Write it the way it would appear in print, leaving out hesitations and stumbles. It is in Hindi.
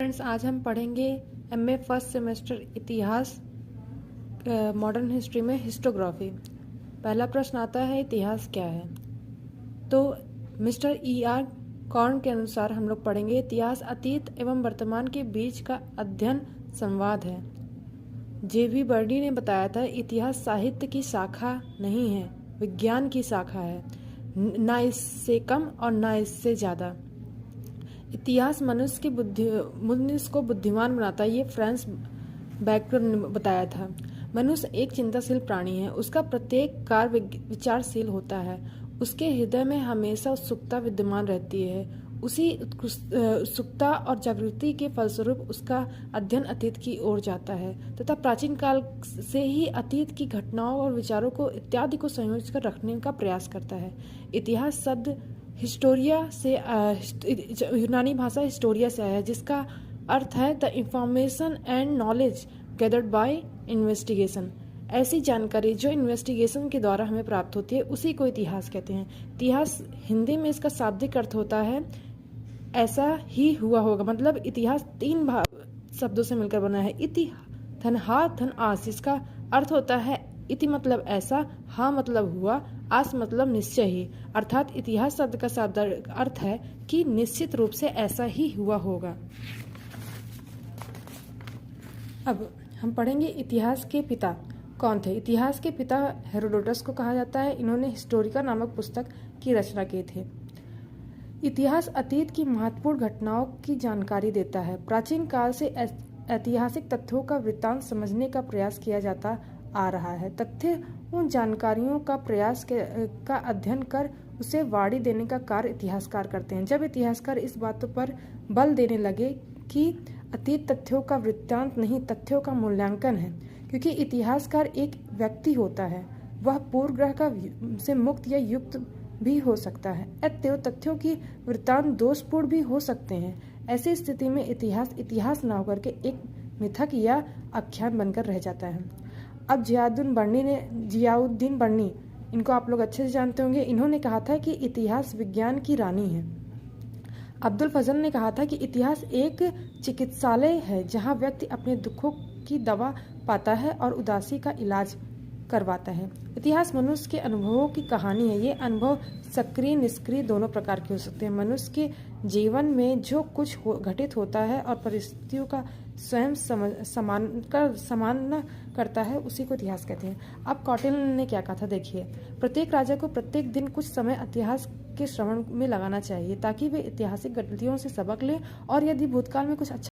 फ्रेंड्स, आज हम पढ़ेंगे एमए फर्स्ट सेमेस्टर इतिहास मॉडर्न हिस्ट्री में हिस्टोग्राफी। पहला प्रश्न आता है, इतिहास क्या है? तो मिस्टर E.R. कॉर्न के अनुसार हम लोग पढ़ेंगे, इतिहास अतीत एवं वर्तमान के बीच का अध्ययन संवाद है। J.B. बर्डी ने बताया था, इतिहास साहित्य की शाखा नहीं है, विज्ञान की शाखा है, ना इससे कम और ना इससे ज़्यादा। इतिहास मनुष्य को बुद्धिमान बनाता है, ये फ्रांस बैकर ने बताया था। मनुष्य एक चिंताशील प्राणी है, उसका प्रत्येक कार्य विचारशील होता है, उसके हृदय में हमेशा उत्सुकता विद्यमान रहती है। उसी उत्सुकता और जागृति के फलस्वरूप उसका अध्ययन अतीत की ओर जाता है तथा प्राचीन काल से ही अतीत की घटनाओं और विचारों को इत्यादि को संयोज कर रखने का प्रयास करता है। इतिहास शब्द हिस्टोरिया से यूनानी भाषा हिस्टोरिया से आया है, जिसका अर्थ है the information and knowledge gathered bye investigation. ऐसी जानकारी जो इन्वेस्टिगेशन के द्वारा हमें प्राप्त होती है, उसी को इतिहास कहते हैं। इतिहास हिंदी में इसका शाब्दिक अर्थ होता है ऐसा ही हुआ होगा। मतलब इतिहास तीन शब्दों से मिलकर बना है। इति धन हा धन आस, इसका अर्थ होता है इति मतलब ऐसा, हा मतलब हुआ, आस मतलब निश्चय ही। अर्थात इतिहास शब्द का शाब्दिक अर्थ है कि निश्चित रूप से ऐसा ही हुआ होगा। अब हम पढ़ेंगे इतिहास के पिता कौन थे। इतिहास के पिता हेरोडोटस को कहा जाता है। इन्होंने हिस्टोरिका नामक पुस्तक की रचना की थी। इतिहास अतीत की महत्वपूर्ण घटनाओं की जानकारी देता है। प्राचीन काल से ऐतिहासिक तथ्यों का वृत्तांत समझने का प्रयास किया जाता आ रहा है। तथ्य उन जानकारियों का का अध्ययन कर उसे वाणी देने का कार्य इतिहासकार करते हैं। जब इतिहासकार इस बातों पर बल देने लगे कि अतीत तथ्यों का वृत्तांत नहीं, तथ्यों का मूल्यांकन है, क्योंकि इतिहासकार एक व्यक्ति होता है, वह पूर्वग्रह से मुक्त या युक्त भी हो सकता है। अतएव तथ्यों की वृत्तांत दोषपूर्ण भी हो सकते हैं। ऐसी स्थिति में इतिहास न होकर के एक मिथक या आख्यान बनकर रह जाता है। अब जियाउद्दीन बर्नी, इनको आप लोग अच्छे से जानते होंगे, इन्होंने कहा था कि इतिहास विज्ञान की रानी है। अब्दुल फजल ने कहा था कि इतिहास एक चिकित्सालय है, जहां व्यक्ति अपने दुखों की दवा पाता है और उदासी का इलाज करवाता है। इतिहास मनुष्य के अनुभवों की कहानी है। ये अनुभव सक्रिय निष्क्रिय दोनों प्रकार के हो सकते हैं। मनुष्य के जीवन में जो कुछ घटित होता है और परिस्थितियों का स्वयं सामना करता है, उसी को इतिहास कहते हैं। अब कौटिल्य ने क्या कहा था, देखिए, प्रत्येक राजा को प्रत्येक दिन कुछ समय इतिहास के श्रवण में लगाना चाहिए, ताकि वे ऐतिहासिक गलतियों से सबक लें और यदि भूतकाल में कुछ अच्छा